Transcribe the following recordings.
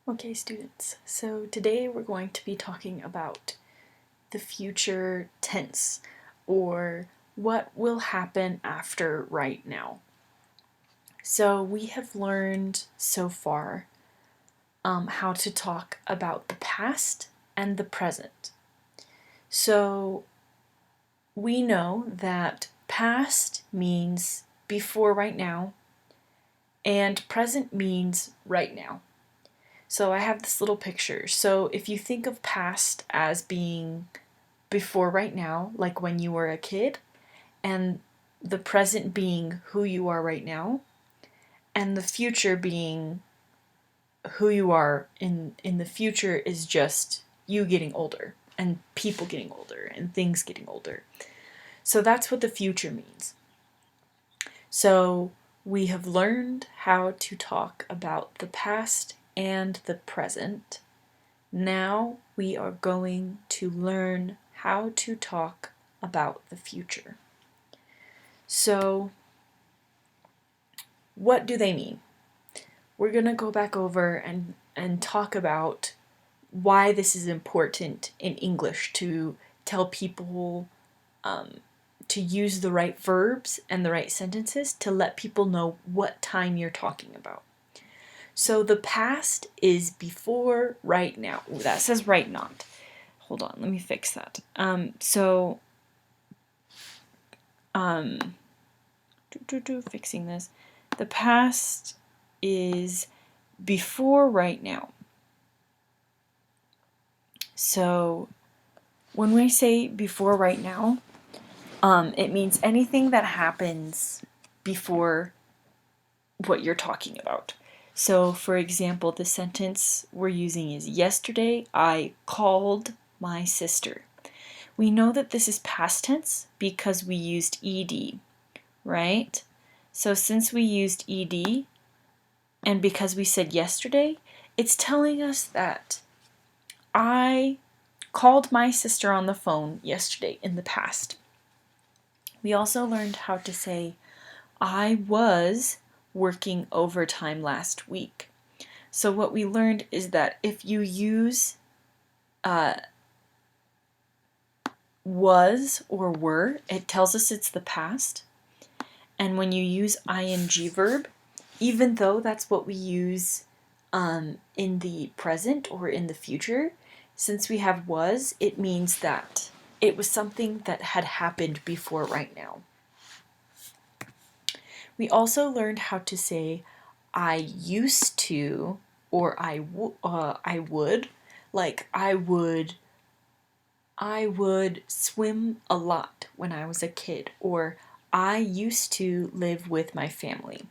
Okay, students, so today we're going to be talking about the future tense, or what will happen after right now. So we have learned so far how to talk about the past and the present. So we know that past means before right now, and present means right now. So I have this little picture. So if you think of past as being before right now, like when you were a kid, and the present being who you are right now, and the future being who you are in the future is just you getting older and people getting older and things getting older. So that's what the future means. So we have learned how to talk about the past and the present. Now we are going to learn how to talk about the future. So, what do they mean? We're going to go back over and talk about why this is important in English to tell people to use the right verbs and the right sentences to let people know what time you're talking about. So the past is before right now. Ooh, that says right not. Hold on, let me fix that. Fixing this. The past is before right now. So when we say before right now, it means anything that happens before what you're talking about. So for example, the sentence we're using is yesterday I called my sister. We know that this is past tense because we used ed, right? So since we used ed, and because we said yesterday, it's telling us that I called my sister on the phone yesterday in the past. We also learned how to say I was working overtime last week. So what we learned is that if you use was or were, it tells us it's the past. And when you use ing verb, even though that's what we use in the present or in the future, since we have was, it means that it was something that had happened before right now. We also learned how to say I used to, or I would, like I would swim a lot when I was a kid, or I used to live with my family.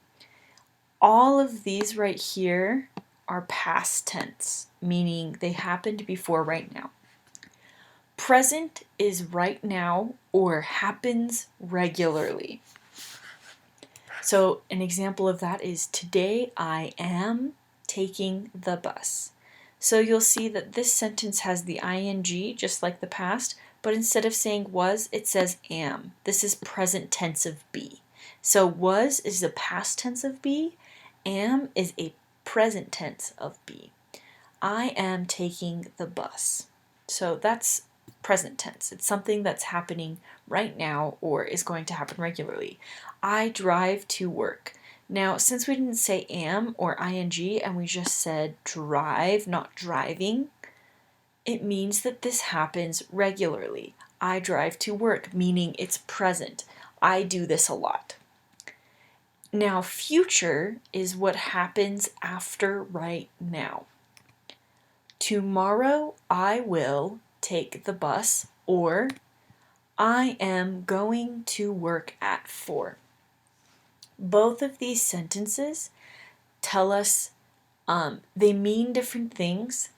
All of these right here are past tense, meaning they happened before right now. Present is right now or happens regularly. So an example of that is today I am taking the bus. So you'll see that this sentence has the ing just like the past, but instead of saying was, it says am. This is present tense of be. So was is the past tense of be, am is a present tense of be. I am taking the bus. So that's present tense. It's something that's happening right now or is going to happen regularly. I drive to work. Now, since we didn't say am or ing and we just said drive, not driving, it means that this happens regularly. I drive to work, meaning it's present. I do this a lot. Now, future is what happens after right now. Tomorrow I will take the bus, or I am going to work at 4. Both of these sentences tell us they mean different things,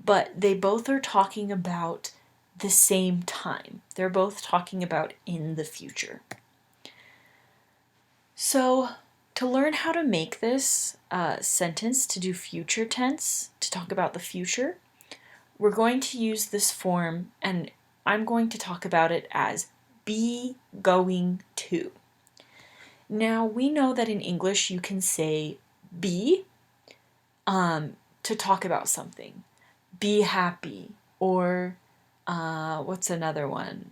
but they both are talking about the same time. They're both talking about in the future. So to learn how to make this sentence to do future tense, to talk about the future, we're going to use this form, and I'm going to talk about it as be going to. Now, we know that in English you can say be to talk about something. Be happy, or what's another one?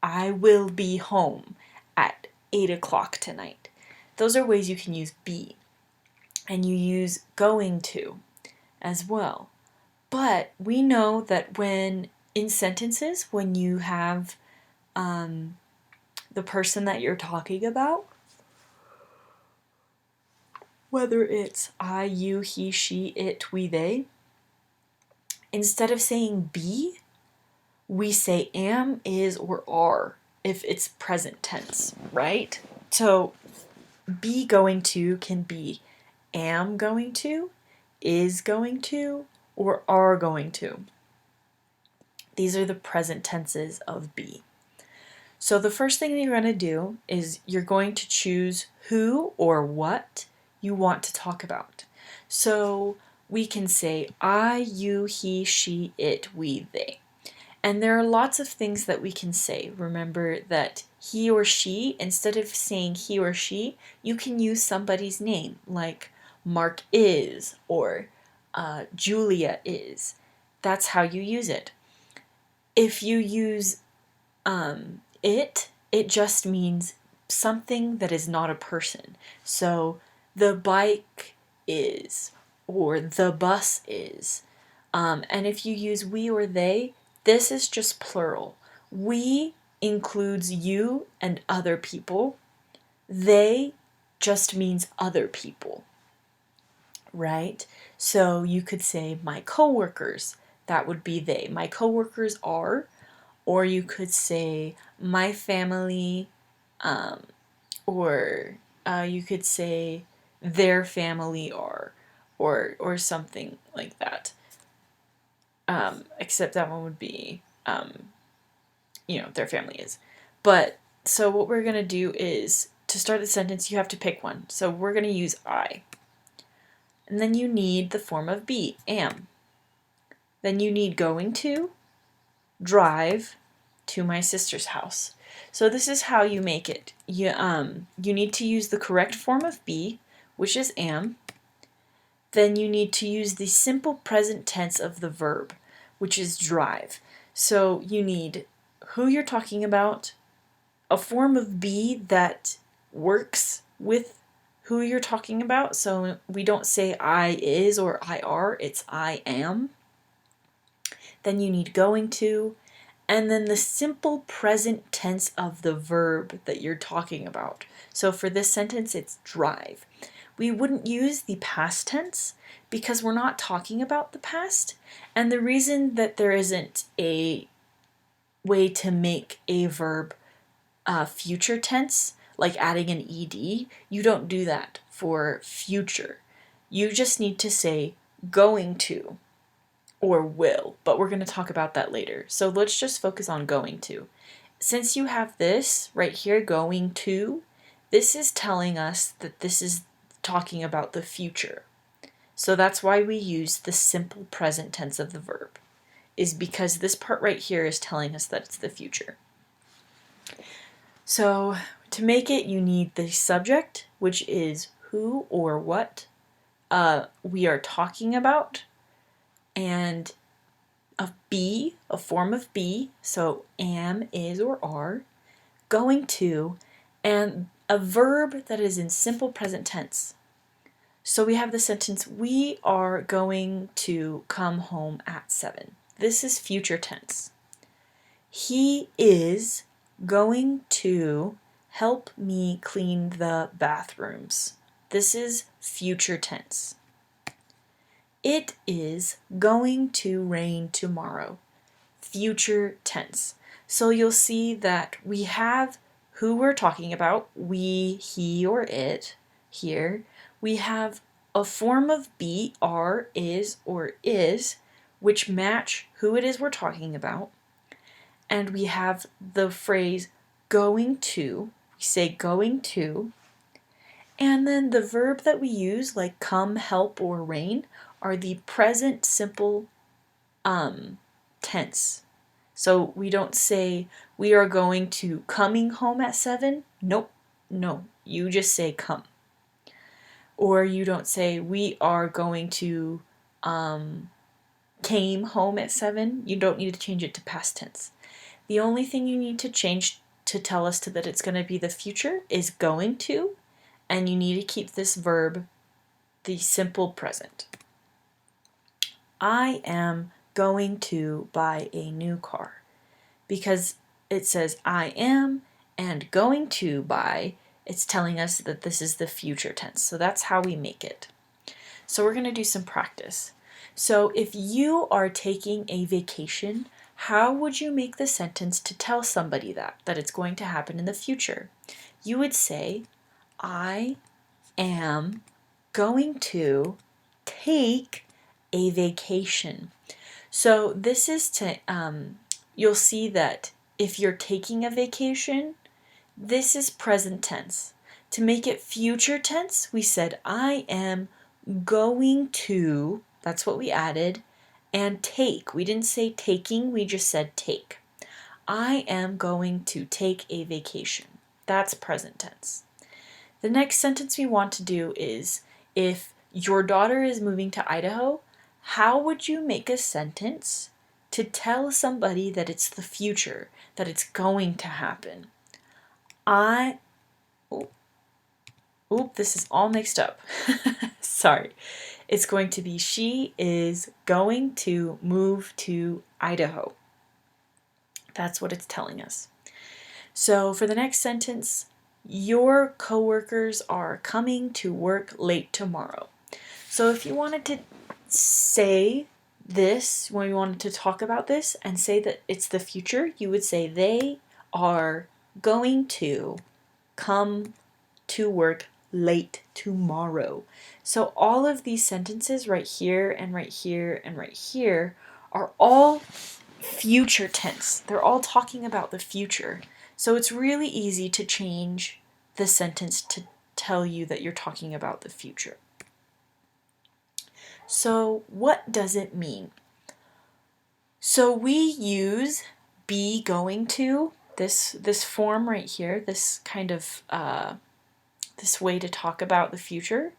I will be home at 8 o'clock tonight. Those are ways you can use be. And you use going to as well. But we know that when in sentences, when you have the person that you're talking about, whether it's I, you, he, she, it, we, they, instead of saying be, we say am, is, or are if it's present tense, right? So be going to can be am going to, is going to, or are going to. These are the present tenses of be. So the first thing that you're going to do is you're going to choose who or what you want to talk about. So we can say I, you, he, she, it, we, they. And there are lots of things that we can say. Remember that he or she, instead of saying he or she, you can use somebody's name, like Mark is, or Julia is. That's how you use it. If you use it just means something that is not a person. So the bike is, or the bus is. And if you use we or they, this is just plural. We includes you and other people. They just means other people, right? So you could say my coworkers. That would be they. My coworkers are. Or you could say my family, or you could say their family are, or something like that. Except that one would be, their family is. But so what we're going to do is, to start the sentence, you have to pick one. So we're going to use I. And then you need the form of be, am. Then you need going to, drive to my sister's house. So this is how you make it. You need to use the correct form of be, which is am. Then you need to use the simple present tense of the verb, which is drive. So you need who you're talking about, a form of be that works with who you're talking about. So we don't say I is or I are, it's I am. Then you need going to, and then the simple present tense of the verb that you're talking about. So for this sentence, it's drive. We wouldn't use the past tense because we're not talking about the past. And the reason that there isn't a way to make a verb future tense, like adding an ed, you don't do that for future. You just need to say going to or will, but we're going to talk about that later. So let's just focus on going to. Since you have this right here, going to, this is telling us that this is talking about the future. So that's why we use the simple present tense of the verb, is because this part right here is telling us that it's the future. So to make it, you need the subject, which is who or what we are talking about, and a be, a form of be, so am, is, or are, going to, and a verb that is in simple present tense. So we have the sentence, we are going to come home at 7. This is future tense. He is going to help me clean the bathrooms. This is future tense. It is going to rain tomorrow. Future tense. So you'll see that we have who we're talking about, we, he, or it, here. We have a form of be, are, is, or is, which match who it is we're talking about. And we have the phrase going to, we say going to. And then the verb that we use, like come, help, or rain, are the present simple tense. So we don't say we are going to coming home at 7. Nope, no, you just say come. Or you don't say, we are going to came home at 7. You don't need to change it to past tense. The only thing you need to change to tell us that it's going to be the future is going to, and you need to keep this verb the simple present. I am going to buy a new car, because it says I am and going to buy, it's telling us that this is the future tense. So that's how we make it. So we're going to do some practice. So if you are taking a vacation, how would you make the sentence to tell somebody that it's going to happen in the future? You would say, I am going to take a vacation. So this is to, you'll see that if you're taking a vacation, this is present tense. To make it future tense, we said, I am going to, that's what we added, and take. We didn't say taking, we just said take. I am going to take a vacation. That's present tense. The next sentence we want to do is, if your daughter is moving to Idaho, how would you make a sentence to tell somebody that it's the future, that it's going to happen? This is all mixed up. Sorry. It's going to be, she is going to move to Idaho. That's what it's telling us. So for the next sentence, your coworkers are coming to work late tomorrow. So if you wanted to say this, when you wanted to talk about this and say that it's the future, you would say they are going to come to work late tomorrow. So all of these sentences right here and right here and right here are all future tense. They're all talking about the future. So it's really easy to change the sentence to tell you that you're talking about the future. So what does it mean? So we use be going to, this form right here, this kind of this way to talk about the future,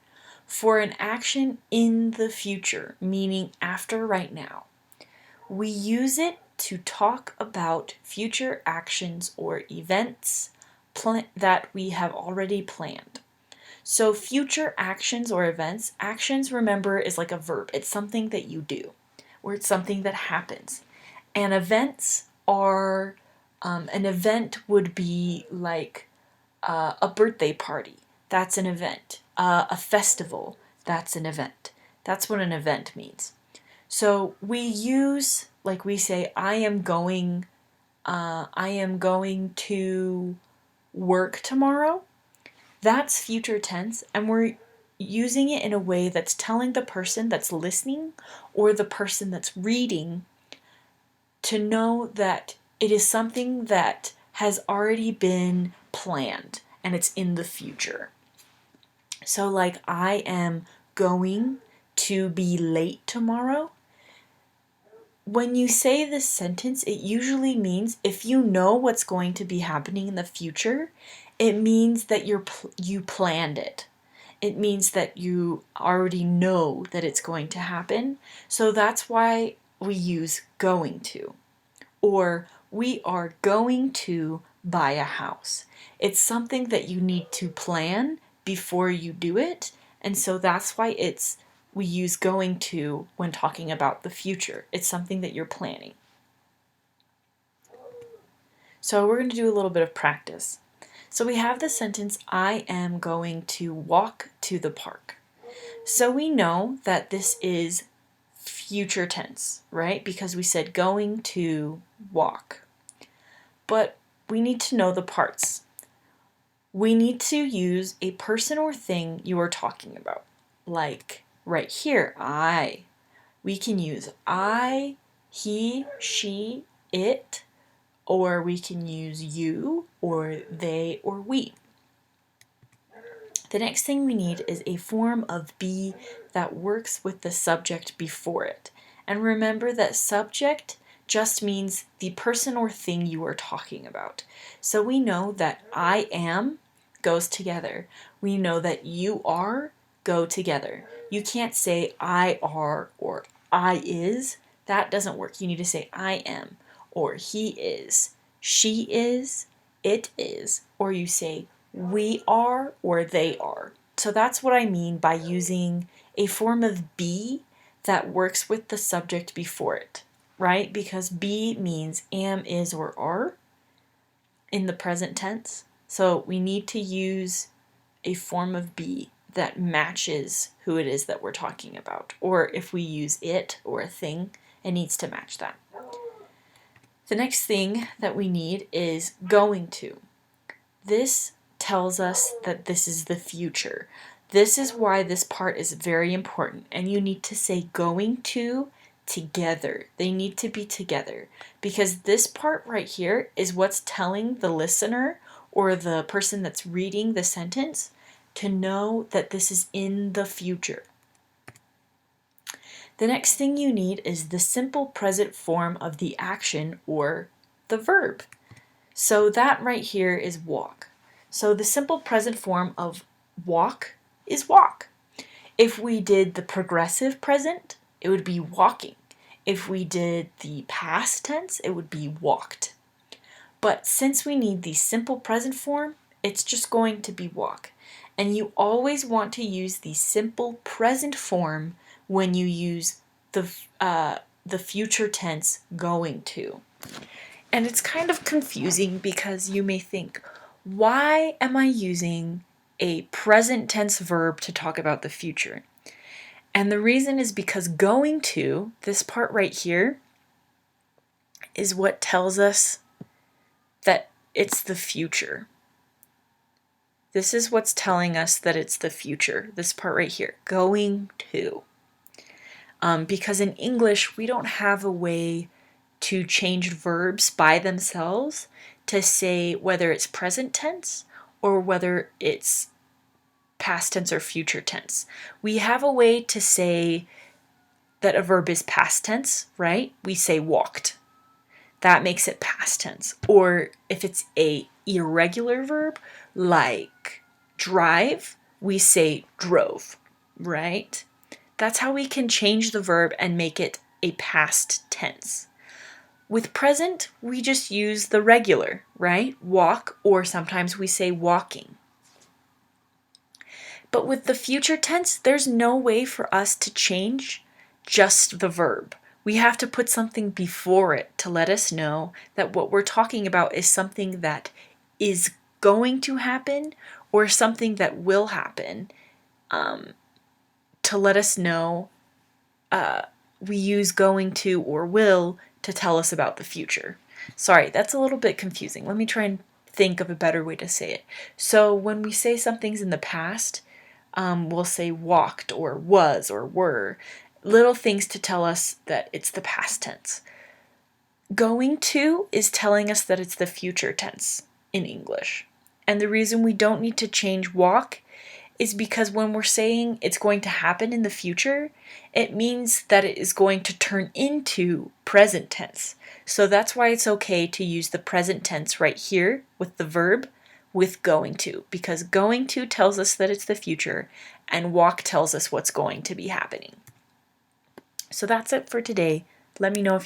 for an action in the future, meaning after right now. We use it to talk about future actions or events that we have already planned. So future actions or events, actions, remember, is like a verb. It's something that you do, or it's something that happens. And events are, an event would be like a birthday party. That's an event. A festival, that's an event. That's what an event means. So we use, like we say, I am going to work tomorrow. That's future tense, and we're using it in a way that's telling the person that's listening or the person that's reading to know that it is something that has already been planned and it's in the future. So like, I am going to be late tomorrow. When you say this sentence, it usually means, if you know what's going to be happening in the future, it means that you planned it. It means that you already know that it's going to happen. So that's why we use going to. Or we are going to buy a house. It's something that you need to plan before you do it, and so that's why we use going to when talking about the future. It's something that you're planning. So we're going to do a little bit of practice. So we have the sentence, I am going to walk to the park. So we know that this is future tense, right? Because we said going to walk. But we need to know the parts. We need to use a person or thing you are talking about. Like right here, I. We can use I, he, she, it, or we can use you, or they, or we. The next thing we need is a form of be that works with the subject before it. And remember that subject just means the person or thing you are talking about. So we know that I am goes together. We know that you are go together. You can't say I are or I is. That doesn't work. You need to say I am or he is, she is, it is, or you say we are or they are. So that's what I mean by using a form of be that works with the subject before it, right? Because be means am, is, or are in the present tense. So we need to use a form of be that matches who it is that we're talking about. Or if we use it or a thing, it needs to match that. The next thing that we need is going to. This tells us that this is the future. This is why this part is very important, and you need to say going to together. They need to be together because this part right here is what's telling the listener or the person that's reading the sentence to know that this is in the future. The next thing you need is the simple present form of the action or the verb. So that right here is walk. So the simple present form of walk is walk. If we did the progressive present, it would be walking. If we did the past tense, it would be walked. But since we need the simple present form, it's just going to be walk. And you always want to use the simple present form when you use the future tense going to. And it's kind of confusing because you may think, why am I using a present tense verb to talk about the future? And the reason is because going to, this part right here, is what tells us that it's the future. This is what's telling us that it's the future, this part right here, going to. Because in English, we don't have a way to change verbs by themselves to say whether it's present tense or whether it's past tense or future tense. We have a way to say that a verb is past tense, right? We say walked. That makes it past tense. Or if it's a irregular verb like drive, we say drove, right? That's how we can change the verb and make it a past tense. With present, we just use the regular, right? Walk, or sometimes we say walking. But with the future tense, there's no way for us to change just the verb. We have to put something before it to let us know that what we're talking about is something that is going to happen or something that will happen. To let us know, we use going to or will to tell us about the future. Sorry, that's a little bit confusing. Let me try and think of a better way to say it. So when we say something's in the past, we'll say walked or was or were. Little things to tell us that it's the past tense. Going to is telling us that it's the future tense in English. And the reason we don't need to change walk is because when we're saying it's going to happen in the future, it means that it is going to turn into present tense. So that's why it's okay to use the present tense right here with the verb with going to, because going to tells us that it's the future and walk tells us what's going to be happening. So that's it for today. Let me know if you